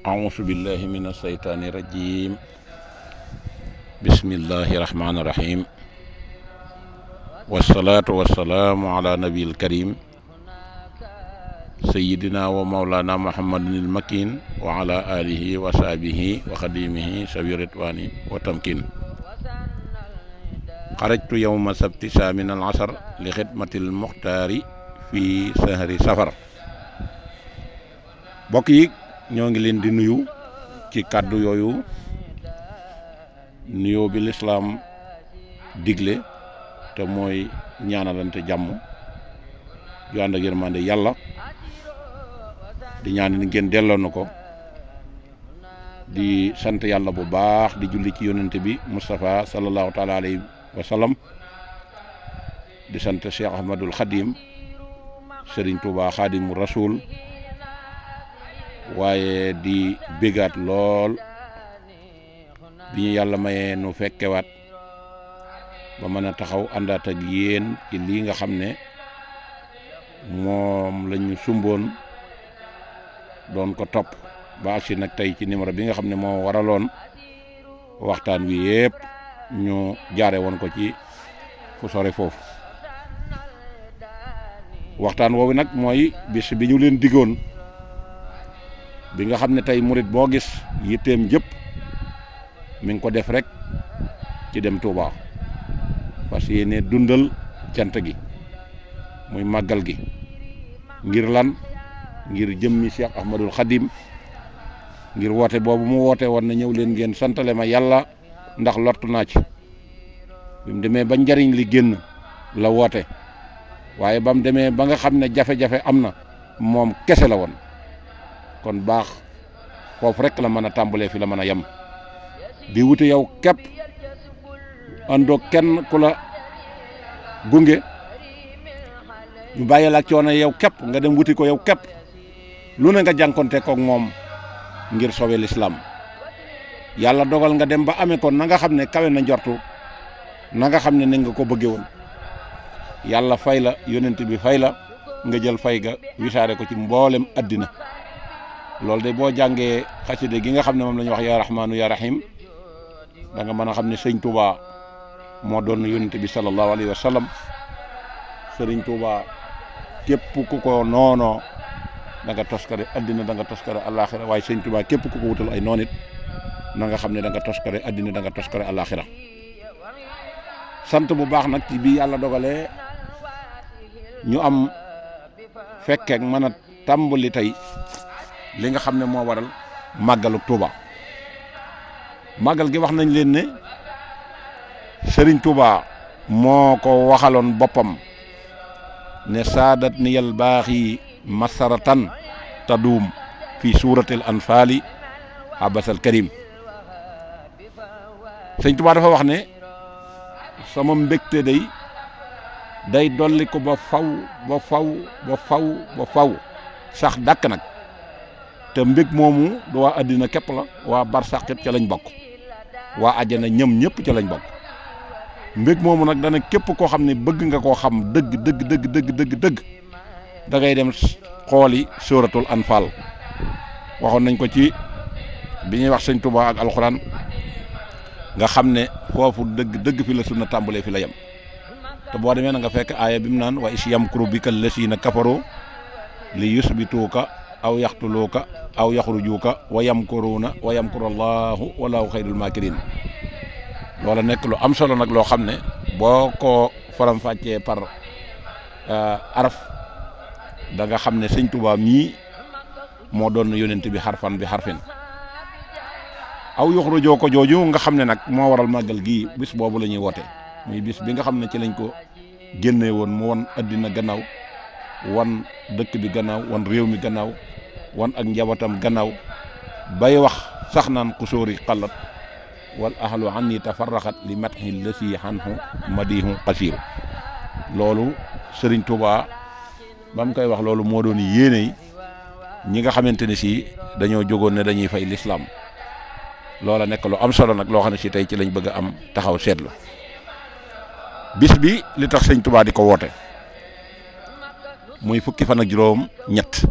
أعوذ بالله من الشيطان الرجيم بسم الله الرحمن الرحيم والصلاة والسلام على نبي الكريم سيدنا ومولانا محمد المكين وعلى آله وصحبه وخديمه سوي الرضوان والتمكين. خرجت يوم السبت الثامن العشر لخدمة المختار في شهر سفر. mbokk yi ñoo ngi leen di nuyu ci kàddu yooyu nuyoo bi lislaam digle te mooy ñaanalante jàmm yu ànd ak yërmande yàlla di ñaan ni ngeen delloo na ko di sant yàlla bu baax di julli ci yonente bi Moustapha sallallahu taala alayhi wa sallam di sant Cheikh Ahmadul Khadim Serigne Touba Khadimu Rasoul waaye di bégaat lool bi ñu yàlla mayee nu fekkewaat ba mën a taxaw àndaat ak yéen ci lii nga xam ne moom la ñu sumboon doon ko topp ba agsi nag tey ci numéro bi nga xam ne moo waraloon waxtaan wi yépp ñu jaare woon ko ci fu sore foofu. waxtaan woowu nag mooy bis bi ñu leen diggoon bi nga xam ne tey murit boo gis yitteem jëpp mi ngi ko def rek ci dem Touba parce que yéene dundal cant gi muy màggal gi ngir lan ngir jëmmi Cheikh Ahmadul Khadim ngir woote boobu mu woote woon na ñëw leen ngeen santale ma yàlla ndax lottu naa ci bi mu demee ba njariñ li génn la woote waaye ba mu demee ba nga xam ne jafe-jafe am na moom kese la woon kon baax foofu rek la mën a tàmbalee fi la mën a yem di wuti yow képp àndoo kenn ku la gunge ñu bàyyi la ak coono yow képp nga dem wuti ko yow képp lu ne nga jànkonte koog moom ngir sowe lislaam yàlla dogal nga dem ba amee ko na nga xam ne kawe na njortu na nga xam ne ni nga ko bëggee woon yàlla fay la yonent bi fay la nga jël fay ga wisaare ko ci mboolem addina. loolu de boo jàngee xaside gi nga xam ne moom la ñuy wax yaa rahmaanu yaa rahim da nga mën a xam ne sëñ Touba moo doon yonent bi sallallahu alayhi wa sallam. sëriñ Touba képp ku ko noonoo da nga toskare addina da nga toskare àllaaxira waaye sëñ Touba képp ku ko wutal ay noon it na nga xam ne da nga toskare addina da nga toskare àllaaxira. sant bu baax nag ci bi yàlla dogalee ñu am fekkeek mën a tàmbali tey li nga xam ne moo waral màggalu Touba. màggal gi wax nañ leen ne Serigne Touba moo ko waxaloon boppam ne saadat niyal baaxi masaratan taduum fi suuratil anfaali abasal karim. Serigne Touba dafa wax ne sama mbégte day dolli ko ba faw ba faw ba faw ba faw sax dàkk nag. te mbég moomu du waa àddina képp la waa barsàqit ca lañ bokk waa àjjana ñëm ñëpp ca lañ bokk mbég moomu nag dana képp koo xam ne bëgg nga koo xam dëgg dëgg da ngay dem xooli suratul anfal. waxoon nañ ko ci bi ñuy wax sëñ Touba ak alxuraan nga xam ne foofu dëgg fi la sunna tàmbalee fi la yem te boo demee na nga fekk aaya bi mu naan wa is yamkuru bika llasiina kafaru li yusbituuka aw yaxtuluuka aw yaxrujuuka wa yamkuruuna wa yamkuru allahu wallahu xayrul maakirin. loola nekk lu am solo nag loo xam ne boo ko faram-fàccee par araf da nga xam ne sëñ Touba mii moo doon yonent bi xarfan bi xarfin. aw yaxrujoo ko jooju nga xam ne nag moo waral màggal gii bis boobu la ñuy woote muy bis bi nga xam ne ci lañ ko génnee woon mu won addina gannaaw wan dëkk bi gannaaw wan réew mi gannaaw wan ak njabootam gannaaw bay wax sax naan xusóori xalat wal ahlu anni tafarraxat li matxi lasi xanhu madihu xasiiru. loolu Serigne Touba ba mu koy wax loolu moo doon yéene ñi nga xamante ne si dañoo jógoon ne dañuy fay lislaam. loola nekk lu am solo nag loo xam ne si tey ci lañ bëgg a am taxaw seetlu. bis bi li tax sëñ Touba di ko woote muy fukki fan ak juróom ñett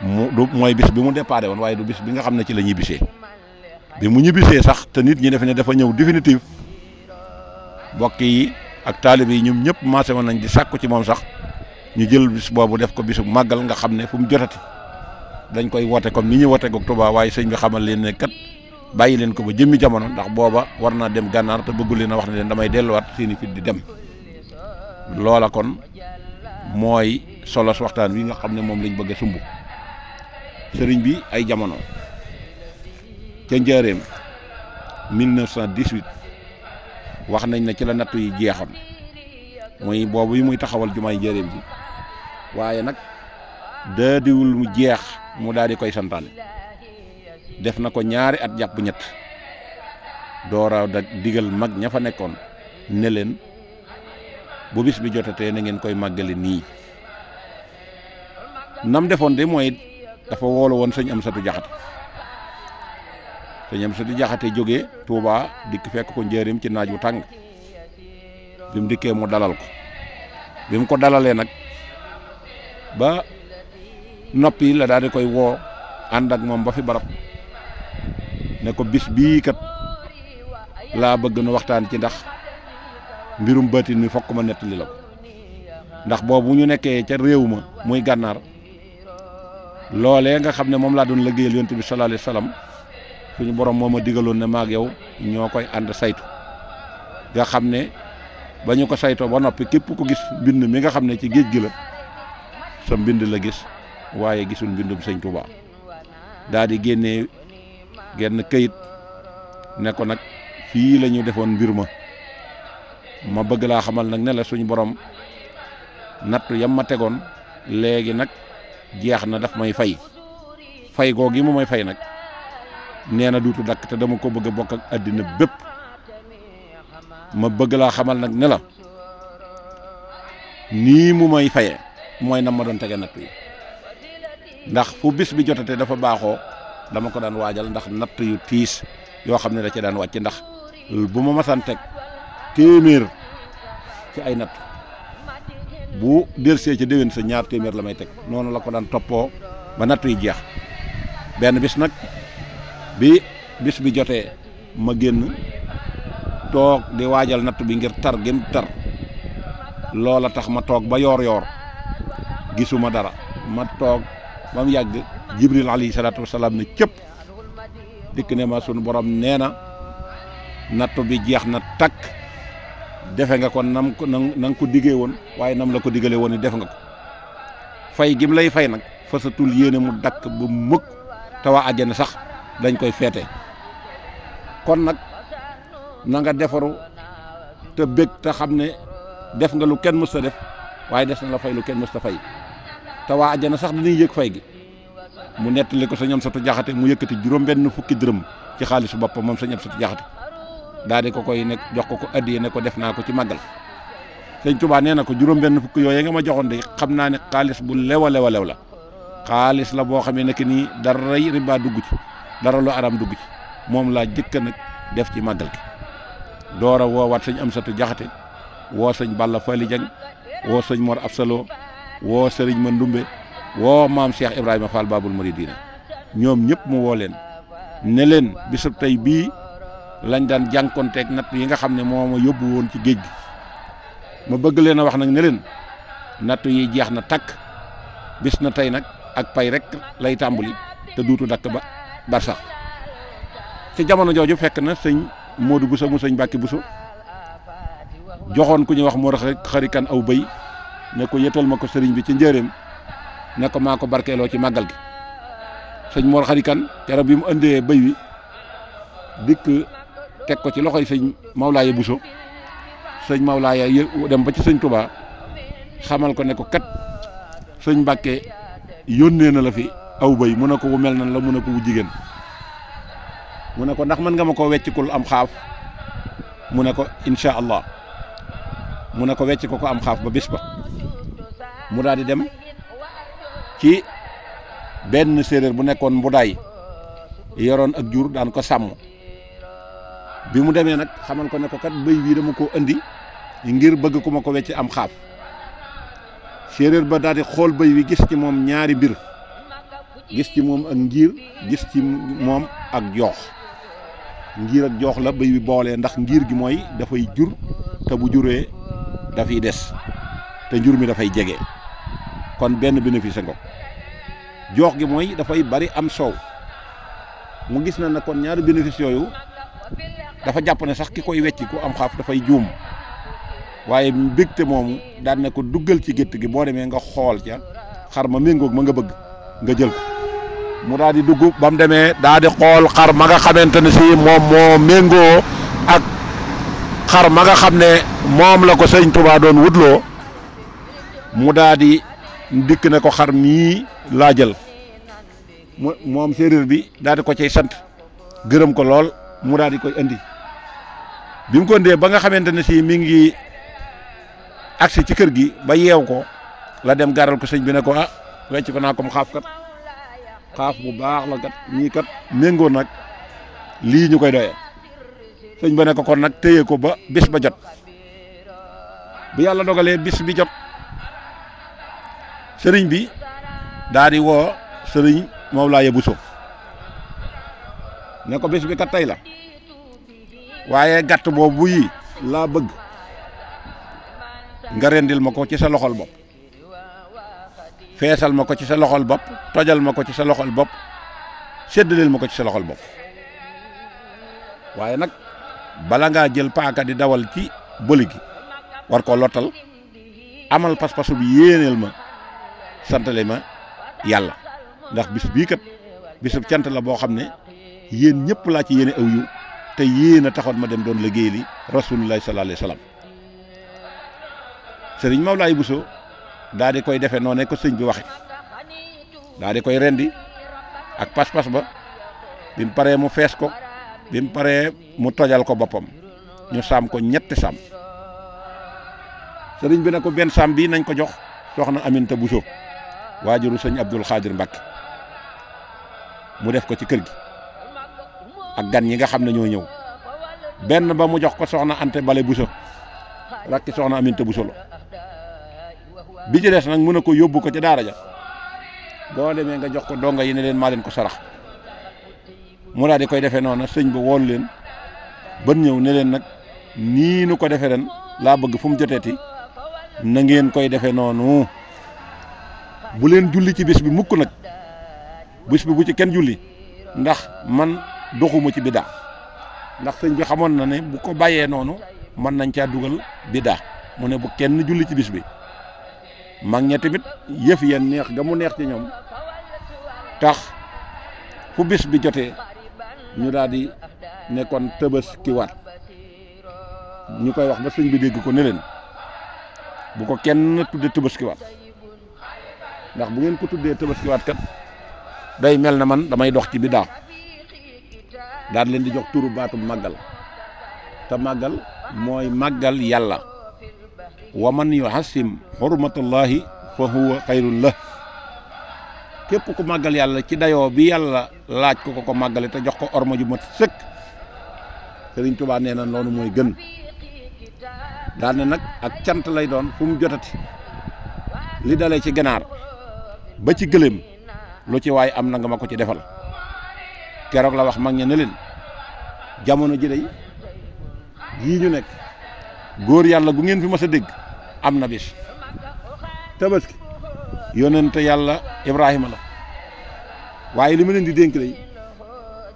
du mooy bis bi mu déparé woon waaye du bis bi nga xam ne ci la ñibbisee bi mu ñibbisee sax te nit ñi defe ne dafa ñëw définitive mbokk yi ak taalibe yi ñoom ñëpp maase woon nañ di sàkku ci moom sax ñu jël bis boobu def ko bisu màggal nga xam ne fu mu jotati dañ koy woote comme ni ñu woote goog Tuubaa waaye sëñ bi xamal leen ne kat bàyyi leen ko ba jëmmi jamono ndax booba war naa dem gànnaar te bëggul leen a wax ne leen damay delluwaat seeni fit di dem loola kon mooy solos waxtaan wi nga xam ne moom lañ bëgg a sumb sëriñ bi ay jamono ca njaareem 1918 wax nañ ne ci la nattu yi jeexam mooy boobu yi muy taxawal jumaay njaareem ji waaye nag daadiwul mu jeex mu daal di koy santaane def na ko ñaari at jàpp ñett doora da digal mag ña fa nekkoon ne leen bu bis bi jotatee na ngeen koy màggale nii nam defoon de mooy dafa woolu woon sëñ Amsatu Jaxate sëñ Amsatu Jaxate jógee Touba dikk fekk ko njëriñ ci naaj wu tàng bi mu dikkee mu dalal ko bi mu ko dalalee nag ba noppi la daal di koy woo ànd ak moom ba fi barab ne ko bis bii kat laa bëgg nu waxtaan ci ndax mbirum baatin mi fokk ma nettali la ko ndax boobu ñu nekkee ca réew ma muy gànnaar loolee nga xam ne moom laa doon liggéeyal yonent bi sallallahu alayhi wasallam suñu borom moo ma digaloon ne maag yow ñoo koy ànd saytu nga xam ne ba ñu ko saytoo ba noppi képp ko gis mbind mi nga xam ne ci géej gi la sa mbind la gis waaye gisul mbindum sëñ Touba daa di génnee genn këyit ne ko nag fii la ñu defoon mbir ma bëgg laa xamal nag ne la suñu borom nattu yam ma tegoon léegi nag jeex na daf may fay googi mu may fay nag nee na duutu dakk te dama ko bëgg a bokk ak àddina bépp ma bëgg laa xamal nag ne la nii mu may faye mooy nam ma doon tege natt yi ndax fu bis bi jotatee dafa baaxoo dama ko daan waajal ndax natt yu tiis yoo xam ne da ca daan wàcc ndax bu ma masaan teg téeméer ci ay natt bu delsee ci déwén sa ñaar téeméer la may teg noonu la ko daan toppoo ba natt yi jeex benn bis nag bi bis bi jotee ma génn toog di waajal natt bi ngir tar gém tar loola tax ma toog ba yoor gisuma dara ma toog ba mu yàgg jibril alayhi salaatu wasalaam ne cëpp dikk ne ma sunu borom nee na nattu bi jeex na takk defe nga ko nam ko na nga ko diggee woon waaye nam la ko diggalee woon ni def nga ko fay gim lay fay nag fasatul yéene mu dakk ba mukk te waa àjjana sax dañ koy feete kon nag na nga defaru te bég te xam ne def nga lu kenn mës ta def waaye des na la fay lu kenn mës ta fay te waa àjjana sax dinañ yëg fay gi mu nettali ko sëñ Amsatu Jaxate mu yëkkati juróom-benn fukki dërëm ci xaalisu boppam moom sëñ Amsatu Jaxate daal di ko koy nekk jox ko addiye ne ko def naa ko ci màggal sëñ Tuubaa nee na ko juróom-benn fukki yooyu nga ma joxoon de xam naa ne xaalis bu lew a lew la xaalis la boo xamee ne que nii dara riba dugg ci dara lu aram dugg ci moom laa jëkk nag def ci màggal gi door a woowaat sëñ Amsatu Jaxate woo sëñ Balla Fally Dieng woo sëñ Mor Absalo woo sëriñ Mandumbe woo maam Cheikh Ibrahima Fall Babul Mouridina ñoom ñëpp mu woo leen ne leen bisub tey bii lañ daan jànkonteeg natt yi nga xam ne moo ma yóbbu woon ci géej gi ma bëgg leen a wax nag ne leen natt yi jeex na takk bis na tey nag ak pay rek lay tàmbali te duutu dakk ba barsax ci jamono jooju fekk na sëñ Modou Bousso mu sëñ Mbàkke Bousso joxoon ku ñuy wax Mor Xarikan aw bëy ne ko yëtal ma ko sëriñ bi ci njëreem ne ko maa ko barkeeloo ci màggal gi sëñ Mor Xarikan keroog bi mu indee bëy wi dikk teg ko ci loxoy sëñ Mawlaaye Bousso sëñ Mawlaaye dem ba ci sëñ Touba xamal ko ne ko kat sëñ Mbàkke yónnee na la fi aw bëy mu ne ko wu mel nan la mu ne ko wu jigéen mu ne ko ndax mën nga ma ko weccikul am xaaf mu ne ko incha allah mu ne ko wecc ko am xaaf ba bis ba mu daal di dem ci benn séeréer bu nekkoon mbudaay yoroon ak jur daan ko sàmm bi mu demee nag xamal ko ne ko kat bëy bii dama koo indi ngir bëgg ku ma ko wecc am xaaf séeréer ba daal di xool bëy wi gis ci moom ñaari mbir gis ci moom ak ngir gis ci moom ak joox. ngir ak joox la béy bi boolee ndax ngir gi mooy dafay jur te bu juree dafay des te njur mi dafay jege kon benn bénéfice nga joox gi mooy dafay bari am soow mu gis na kon ñaari bénéfice yooyu dafa jàpp ne sax ki koy wecci ku am xaaf dafay juum waaye mbégte moomu daan na ko duggal ci gétt gi boo demee nga xool ca xar ma méngoog ma nga bëgg nga jël ko mu daal di dugg ba mu demee daal di xool xar ma nga xamante ne si moom moo méngoo ak xar ma nga xam ne moom la ko sëñ Tuubaa doon wutloo mu daal di dikk ne ko xar mii laa jël moom séeréer bi daal di ko cay sant gërëm ko lool mu daal di koy indi bi mu ko indee ba nga xamante ne si mi ngi agsi ci kër gi ba yeew ko la dem garal ko sëñ bi ne ko ah wecc ko naa ko mu xaaf kat xaaf bu baax la kat ñii kat méngoo nag lii ñu koy doyee sëñ ba ne ko kon nag téye ko ba bis ba jot bu yàlla dogalee bis bi jot sëriñ bi daal di woo sëriñ Mawlaaya Buso ne ko bis bi kat tey la waaye gàtt boobu yi laa bëgg nga rendil ma ko ci sa loxol bopp feesal ma ko ci sa loxol bopp tojal ma ko ci sa loxol bopp séddaleel ma ko ci sa loxol bopp waaye nag bala ngaa jël paaka di dawal ci bëli gi war koo lottal amal pas-pasu bi yéeneel ma santale ma yàlla ndax bis bii kat bisub cant la boo xam ne yéen ñëpp laa ci yéene aw yu te yéen a taxoon ma dem doon liggéey li rasulullahi sallallahu alayhi wa sallam sëriñ Mawlaay Buso daa di koy defee noonu ko sëñ bi waxe daa di koy rendi ak pas-pas ba bi mu paree mu fees ko bi mu paree mu tojal ko boppam ñu saam ko ñetti saam sëriñ bi ne ko benn saam bii nañ ko jox soxna Aminta Buso waajuru sëñ Abdul Xaadir Mbàkke mu def ko ci kër gi ak gan ñi nga xam ne ñoo ñëw benn ba mu jox ko soxna Ante Bale Buso rakki soxna Aminta Buso la bi ci des nag mën a ko yóbbu ko ci daara ja boo demee nga jox ko donga yi ne leen maa leen ko sarax mu daal di koy defee noonu sëñ ba woon leen ban ñëw ne leen nag nii nu ko defee ren laa bëgg fu mu joteeti na ngeen koy defee noonu bu leen julli ci bis bi mukk nag bis bi bu ci kenn julli ndax man doxuma ci biddaa ndax sëñ bi xamoon na ne bu ko bàyyee noonu mën nañ caa dugal biddaa mu ne bu kenn julli ci bis bi mag ña tamit yëf yeen neex ga mu neex ci ñoom tax fu bis bi jotee ñu daal di nekkoon Tabaskiwaat ñu koy wax ba sëñ bi dégg ko ne leen bu ko kenn tudde Tabaskiwaat ndax bu ngeen ko tuddee Tabaskiwaat kat day mel na man damay dox ci biddaa daal leen di jox turu baatu màggal te màggal mooy màggal yàlla wa man yuhassim hurmatullahi fa huwa xayrun la képp ku màggal yàlla ci dayoo bi yàlla laaj ko màggale te jox ko orma ju mat sëkk Sëriñ Tuubaa nee na loolu mooy gën daal ne nag ak cant lay doon fu mu jotati li dalee ci ganaar ba ci gëléem lu ci waay am na nga ma ko ci defal keroog la wax mag ña ne leen jamono ji day yii ñu nekk góor yàlla gu ngeen fi mas a dégg am na bis Tabaski yonente yàlla Ibrahima la waaye li ma leen di dénk day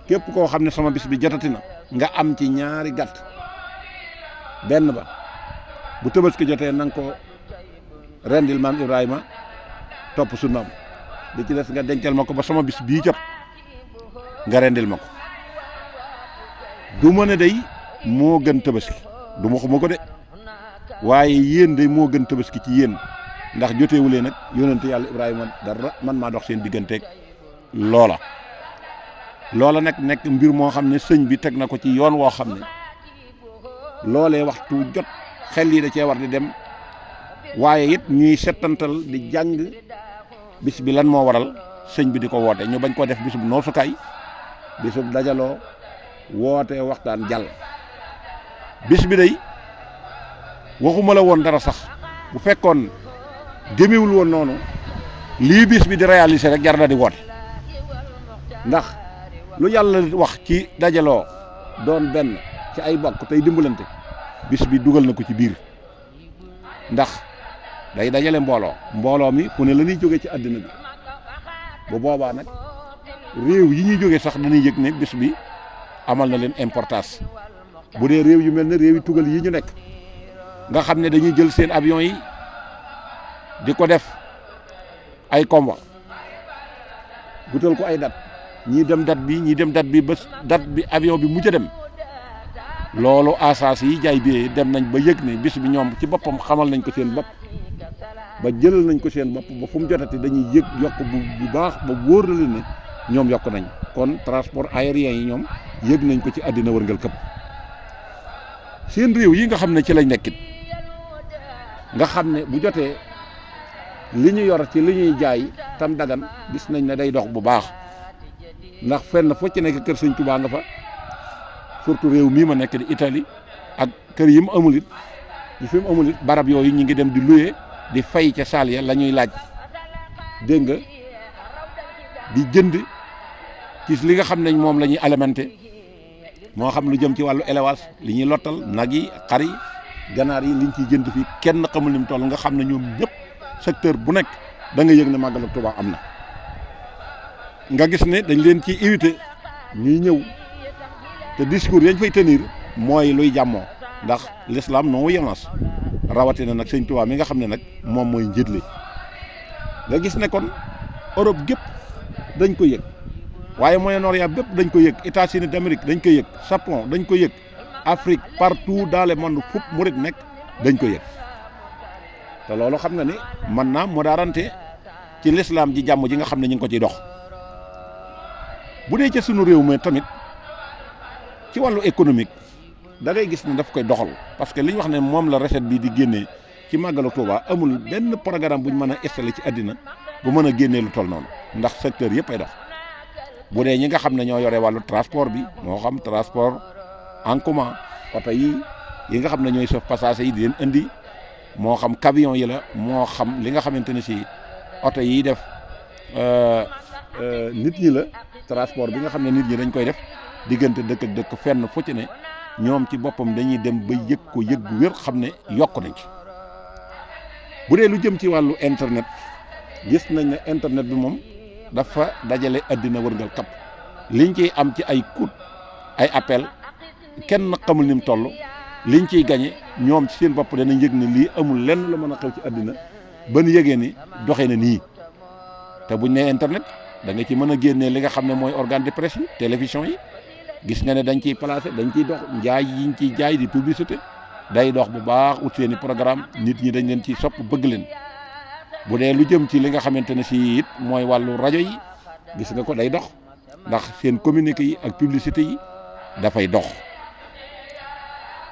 képp koo xam ne sama bis bi jotati na nga am ci ñaari gàtt benn ba bu Tabaski jotee na nga ko rendil maam Ibrahima topp sunnaam di ci des nga dencal ma ko ba sama bis bii jot nga rendil ma ko du ma ne day moo gën Tabaski du ma xuma ko de waaye yéen day moo gën Tabaski ci yéen ndax joteewulee nag yonente yàlla Ibrahima dara man maa dox seen digganteeg loola nag nekk mbir moo xam ne sëñ bi teg na ko ci yoon woo xam ne loolee waxtu jot xel yi da cee war di dem waaye it ñuy settantal di jàng bis bi lan moo waral sëñ bi di ko woote ñu bañ koo def bisub noosukaay bisub dajaloo woote waxtaan jàll bis bi day waxuma la woon dara sax bu fekkoon demewul woon noonu lii bis bi di réaliser rek jar na di woote ndax lu yàlla wax ci dajaloo doon benn ci ay bokk tey dimbalante bis bi dugal na ko ci biir ndax day dajale mbooloo mi fu ne la ñuy jóge ci àddina bi bu boobaa nag réew yi ñuy jóge sax dañuy yëg ne bis bi amal na leen importance bu dee réew yu mel ne réew yi tugal yi ñu nekk nga xam ne dañuy jël seen avion yi di ko def ay convoi gutal ko ay date ñii dem date bi ba date bi avion bi mujj a dem loolu asaas yi jaay bi dem nañ ba yëg ne bis bi ñoom ci boppam xamal nañ ko seen bopp ba jëlal nañ ko seen bopp ba fu mu jotati dañuy yëg yokk bu baax ba wóor na leen ne ñoom yokk nañ kon transport aérien yi ñoom yëg nañ ko ci àddina wërngal këpp seen réew yi nga xam ne ci lañ nekkit nga xam ne bu jotee li ñu yor ci li ñuy jaay tam dagan gis nañ ne day dox bu baax ndax fenn foo ci nekk kër Sëñ Tuubaa nga fa surtout réew mii ma nekk di Italie ak kër yi mu amul it yi fi mu amul it barab yooyu ñu ngi dem di louer di fay ca saal ya la ñuy laaj dégg nga di jënd ci li nga xam ne moom la ñuy alimenté moo xam lu jëm ci wàllu élevage li ñuy lottal nag yi xar yi ganaar yi liñ ciy jënd fii kenn xamul ni mu toll nga xam ne ñoom ñëpp secteur bu nekk da nga yëg ne màggalu Tuubaa am na nga gis ne dañ leen ci invité ñuy ñëw te discours yañ fay tenir mooy luy jàmmoo ndax l'islam non violence rawatina nag Sëñ Tuubaa mi nga xam ne nag moom mooy njiit li nga gis ne kon Europe gépp dañ ko yëg waaye Moyen-Orient bépp dañ ko yëg États-Unis d'Amérique dañ ko yëg Japon dañ ko yëg Afrique partout dans le monde fépp murit nekk dañ ko yëg te loolu xam nga ni mën naa modernité ci l'islam ji jàmm ji nga xam ne ñu ngi ko ciy dox bu dee ca sunu réew mi tamit ci wàllu économique da ngay gis ne daf koy doxal parce que li ñu wax ne moom la recette bi di génnee ci màggalu Tuuba amul benn programme bu ñu mën a installé ci àddina bu mën a génnee lu toll noonu ndax secteur yëpp ay dox bu dee ñi nga xam ne ñoo yore wàllu transport bi moo xam transport en commun oto yi nga xam ne ñooy chauffeur passager yi di leen indi moo xam camion yi la moo xam li nga xamante ne si oto yi def nit ñi la transport bi nga xam ne nit ñi dañ koy def diggante dëkk ak dëkk fenn fu ci ne ñoom ci boppam dañuy dem ba yëg ko yëg gu wér xam ne yokk nañ ci bu dee lu jëm ci wàllu internet gis nañ ne internet bi moom dafa dajale àddina wërngal kapp liñ ciy am ci ay coût ay appel kenn xamul ni mu toll liñ ciy gañe ñoom ci seen bopp danañ yëg ne lii amul lenn la mën a xew ci àddina ba nu yëgee ni doxee na nii te buñ ne internet da nga ci mën a génnee li nga xam ne mooy organe de presse yi télévision yi gis nga ne dañ ciy placé dañ ciy dox njaay yiñ ciy jaay di publicité day dox bu baax ut seeni programme nit ñi dañ leen ciy sopp bëgg leen bu dee lu jëm ci li nga xamante ne si it mooy wàllu rajo yi gis nga ko day dox ndax seen communiqué yi ak publicité yi dafay dox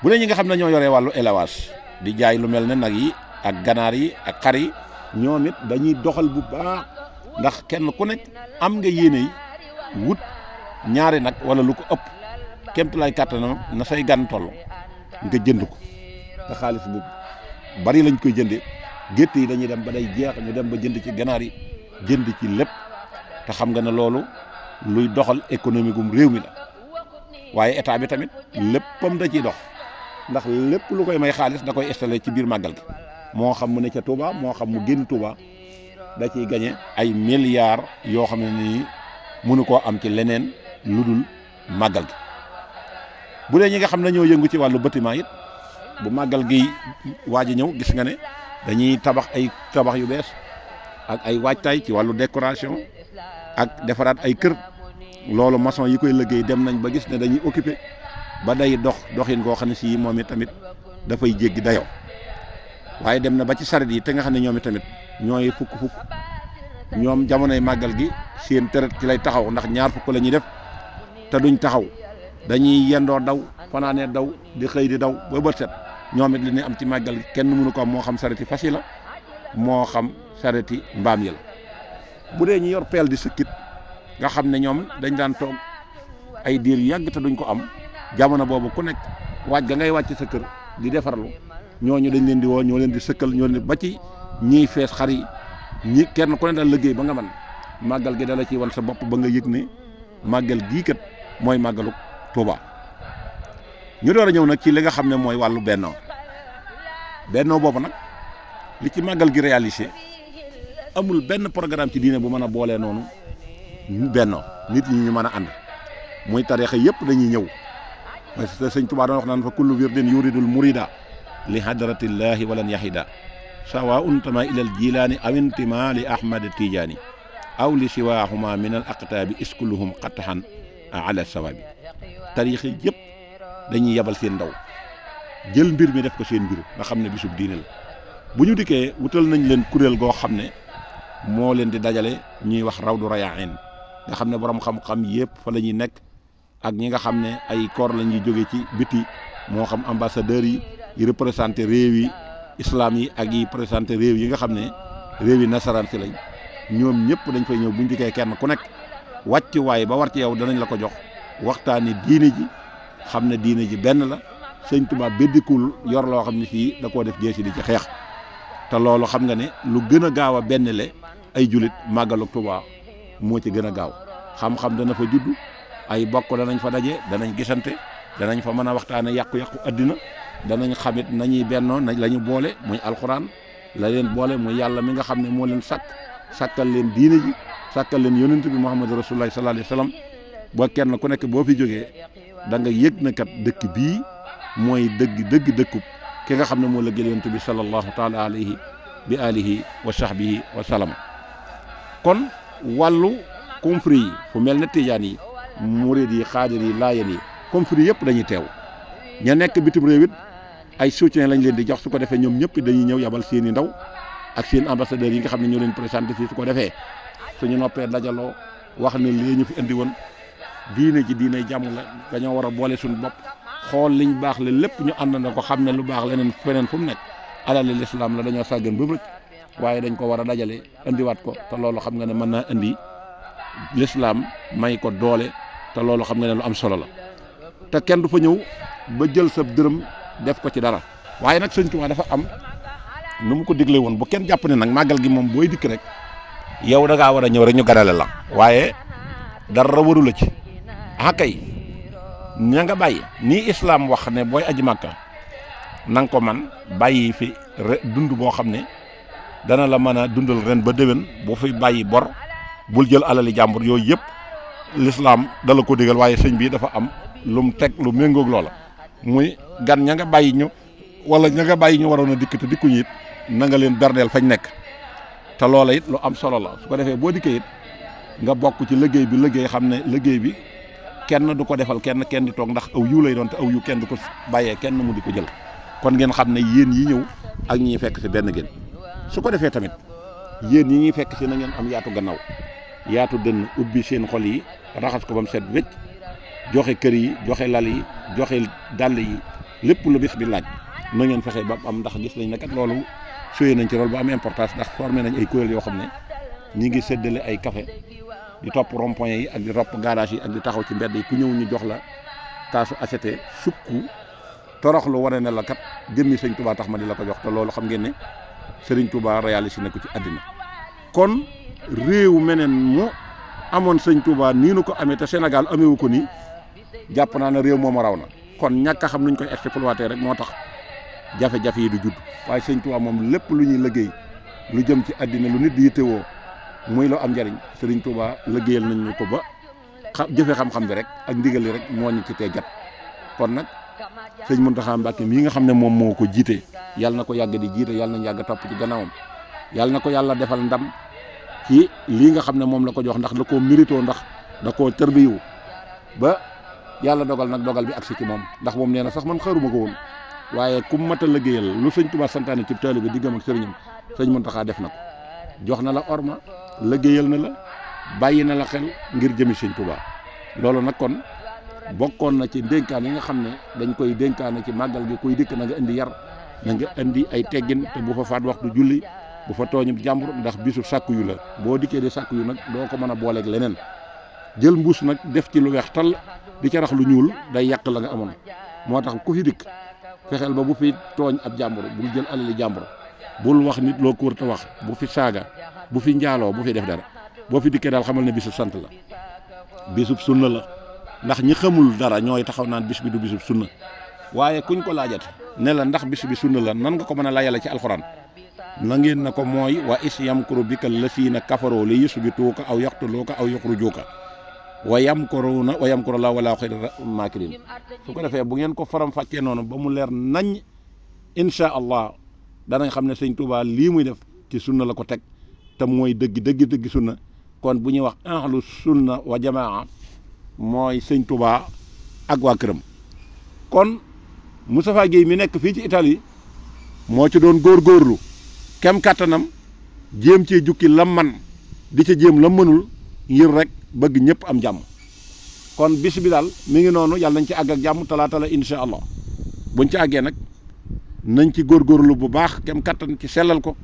bu dee ñi nga xam ne ñoo yoree wàllu élevage di jaay lu mel ne nag yi ak ganaar yi ak xar yi ñoom it dañuy doxal bu baax ndax kenn ku nekk am nga yéene yi wut ñaari nag wala lu ko ëpp kémtu lay kàttanam na say gan toll nga jënd ko te xaalis bu bari lañ koy jënde gétt yi dañuy dem ba day jeex ñu dem ba jënd ci ganaar yi jënd ci lépp te xam nga ne loolu luy doxal économie gum réew mi la waaye état bi tamit léppam da ciy dox ndax lépp lu koy may xaalis da koy installé ci biir màggal gi moo xam mu ne ca Touba moo xam mu génn Touba da ciy gañe ay milliards yoo xam ne nii mënu koo am ci leneen lu dul màggal gi bu dee ñi nga xam ne ñoo yëngu ci wàllu bâtiment it bu màggal gi waaj a ñëw gis nga ne dañuy tabax ay tabax yu bees ak ay waajtaay ci wàllu décoration ak defaraat ay kër loolu maçon yi koy liggéey dem nañ ba gis ne dañuy occupé ba day doxin koo xam ne si moom it tamit dafay jéggi dayoo waaye dem na ba ci saret yi te nga xam ne ñoom it tamit ñooy fukk ñoom jamonoy màggal gi seen tërët ci lay taxaw ndax ñaar fukk la ñuy def te duñ taxaw dañuy yendoo daw fanaanee daw di xëy di daw ba bët set ñoom it li ñuy am ci màggal gi kenn mënu ko am moo xam sareti fas yi la moo xam sareti mbaam yi la bu dee ñi yor peel di sëkkit nga xam ne ñoom dañ daan toog ay diir yu yàgg te duñ ko am jamono boobu ku nekk waaj ga ngay wàcc sa kër di defarlu ñooñu dañ leen di woo ñoo leen di sëkkal ñoo leen ba ci ñiy fees xar yi ñi kenn ku ne daal liggéey ba nga man màggal gi dala ci wan sa bopp ba nga yëg ne màggal gii kat mooy màggalu Touba. ñu door a ñëw nag ci li nga xam ne mooy wàllu bennoo boobu nag li ci màggal gi réalisé amul benn programme ci diine bu mën a boolee noonu bennoo nit ñi ñu mën a ànd muy tarixa yëpp dañuy ñëw parce que sëñ Touba doon wax naan fa kullu wirdin yuridul murida li hadratillahi walan yahida sawa untama ilal jilaani aw intima li ahmad tijaani aw li siwaahuma min al aqtaabi iskulluhum qattahan ala sawabi tarixa yëpp dañuy yabal seen ndaw jël mbir mi def ko seen mbir nga xam ne bisub diine la bu ñu dikkee wutal nañ leen kuréel goo xam ne moo leen di dajale ñuy wax rawdu rayaahin nga xam ne borom xam-xam yëpp fa la ñuy nekk ak ñi nga xam ne ay corps la ñuy jóge ci biti moo xam ambassadeurs yi représenté réew yi islam yi ak yi représenté réew yi nga xam ne réew yi nasaraan si lañ ñoom ñëpp dañ fay ñëw bu ñu dikkee kenn ku nekk wàcc waaye ba war ci yow danañ la ko jox waxtaani diine ji xam ne diine ji benn la sëñ Tuubaa beddikul yor loo xam ne fii da koo def jeesi di ci xeex te loolu xam nga ne lu gën a gaaw a benn le ay julit màggalu Tuubaa moo ci gën a gaaw xam-xam dana fa judd ay bokk danañ fa daje danañ gisante danañ fa mën a waxtaane yàqu-yàqu addina danañ xamit nañuy bennoo na la ñu boole muy alxuraan la leen boole muy yàlla mi nga xam ne moo leen sàkkal leen diine ji sàkkal leen yonent bi Muhammadu Rasulullah sallallahu alayhi wa sallam ba kenn ku nekk boo fi jógee da nga yëg na kat dëkk bii mooy dëgg dëkkub ki nga xam ne moo la gël yonent bi sallallahu taala alayhi bi alihi wa sahbihi wa sallam kon wàllu confréries yi fu mel ne tijaan yi murid yi xaadir yi laayeen yi confréries yëpp dañuy teew ña nekk bitim réew it ay soutien lañ leen di jox su ko defee ñoom ñëpp dañuy ñëw yabal seen i ndaw ak seen ambassadeurs yi nga xam ne ñoo leen présenté fii su ko defee suñu noppee dajaloo wax ne lii ñu fi indi woon diine ji diine jàmm la dañoo war a boole suñu bopp xool liñ baax la lépp ñu ànd na ko xam ne lu baax leneen feneen fu mu nekk alali lislaam la dañoo sàggan ba mu rëcc waaye dañ ko war a dajale indiwaat ko te loolu xam nga ne mën naa indi lislaam may ko doole te loolu xam nga ne lu am solo la te kenn du fa ñëw ba jël sa dërëm def ko ci dara waaye nag sëñ Tuubaa dafa am nu mu ko digle woon bu kenn jàpp ne nag màggal gi moom booy dikk rek yow da ngaa war a ñëw rek ñu ganale la waaye dara waru la ci ah kay ña nga bàyyi nii islam wax ne booy aji màkka na nga ko man bàyyi fi dund boo xam ne dana la mën a dundal ren ba déwén boo fi bàyyi bor bul jël alali jàmbur yooyu yëpp l'islam dala ko digal waaye sëñ bi dafa am lu mu teg lu méngoog loola muy gan ña nga bàyyi ñu wala ña nga bàyyi ñu waroon a dikk te dikkuñu it na nga leen berneel fañ nekk te loola it lu am solo la su ko defee boo dikkee it nga bokk ci liggéey bi xam ne liggéey bi kenn du ko defal kenn di toog ndax aw yu lay doon te aw yu kenn du ko bàyyee kenn mu di ko jël kon ngeen xam ne yéen yi ñëw ak ñi fekk si benn ngeen su ko defee tamit yéen yi ñuy fekk si na ngeen am yaatu gannaaw yaatu dënn ubbi seen xol yi raxas ko ba mu set wécc joxe kër yi joxe lal yi joxe dàll yi lépp lu bis bi laaj na ngeen fexe ba am ndax gis nañ ne kat loolu suyee nañ ci rôle bu am importance ndax formé nañ ay kuréel yoo xam ne ñi ngi séddale ay café di topp rond-point yi ak di topp garage yi ak di taxaw ci mbedd yi ku ñëw ñu jox la kaasu acété sukku toroxlu wane ne la kat jëmmi sëñ Touba tax ma di la ko jox te loolu xam ngeen ne Serigne Touba réalisé na ko ci àddina kon réew meneen mu amoon sëñ Touba nii nu ko amee te Sénégal ameewu ko nii jàpp naa ne réew moom raw na kon ñàkk a xam nuñ koy exploité rek moo tax jafe-jafe yi du judd waaye sëñ Touba moom lépp lu ñuy liggéey lu jëm ci àddina lu nit di yittewoo muy loo am njariñ Serigne Touba liggéeyal nañ ñu ko ba jëfe xam-xam bi rek ak ndigal li rek moo ñu ci tee jat kon nag sëñ Mountakha Mbacké mii nga xam ne moom moo ko jiite yàlla na ko yàgg di jiite yàlla nañ yàgg topp ci gannaawam yàlla na ko yàlla defal ndam ci lii nga xam ne moom la ko jox ndax da koo mérito ndax da koo tërbiyu ba yàlla dogal nag dogal bi agsi ci moom ndax moom nee na sax man xaruma ko woon waaye ku mat a liggéeyal lu sëñ Touba santaane ci taalibe bi diggam ak sëriñam sëñ Mountakha def na ko jox na la orma liggéeyal na la bàyyi na la xel ngir jëmi sëñ Touba loolu nag kon bokkoon na ci dénkaan yi nga xam ne dañ koy dénkaane ci màggal gi kuy dikk na nga indi yar na nga indi ay teggin te bu fa faat waxtu julli bu fa tooñu jàmbur ndax bisu sàkku yu la boo dikkee di sàkku yu nag doo ko mën a booleeg leneen jël mbuus nag def ci lu weex tal di ca rax lu ñuul day yàq la nga amoon moo tax ku fi dikk fexeel ba bu fi tooñ ab jàmbur bul jël alali jàmbur bul wax nit loo ko war a wax bu fi saaga bu fi njaaloo bu fi def dara boo fi dikkee daal xamal ne bisu sant la bisub sunna la ndax ñi xamul dara ñooy taxaw naan bis bi du bisub sunna waaye kuñ ko laajate ne la ndax bis bi sunna la nan nga ko mën a layale ci alxuraan na ngeen na ko mooy wa is yamkuru bika lasiina kafaroo li yusbituuka aw yaqtuluuka aw yuxrijuuka wa yamkuruuna wa yamkuru llaahu wallaahu xayrul maakiriin su ko defee bu ngeen ko faram fàccee noonu ba mu leer nañ incha allah danañ xam ne sëñ Tuubaa lii muy def ci sunna la ko teg te mooy dëgg sunna kon bu ñuy wax ahlu sunna wa jamaa mooy sëñ Tuubaa ak waa këram. kon Moustapha Guèye mi nekk fii ci Italie moo ci doon góorgóorlu kem kàttanam jéem cee jukki lam man di ca jéem lam mënul ngir rek bëgg ñëpp am jàmm kon bis bi daal mi ngi noonu yàlla nañ ci àgg ak jàmm talaata la incha allah buñ ci àggee nag nañ ci góorgóorlu bu baax kem kattan ci sellal ko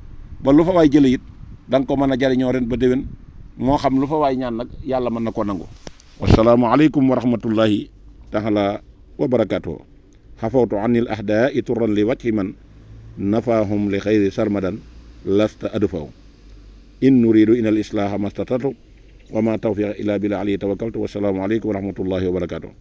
ba lu fa waay jële it da nga ko mën a jariñoo ren ba déwén moo xam lu fa waay ñaan nag yàlla mën na koo nangu. wasalaamu aleykum wa rahmatullahi taala wa barakaatuhu xafawtu anil ahdaa i turan li wajhi man nafaahum li xayri sarmadan lasta adfaw in nuridu ina al islaaha mastatatu wa ma tawfiqa illa billah alayhi tawakkaltu wasalaamu aleykum wa rahmatullahi wa barakatuh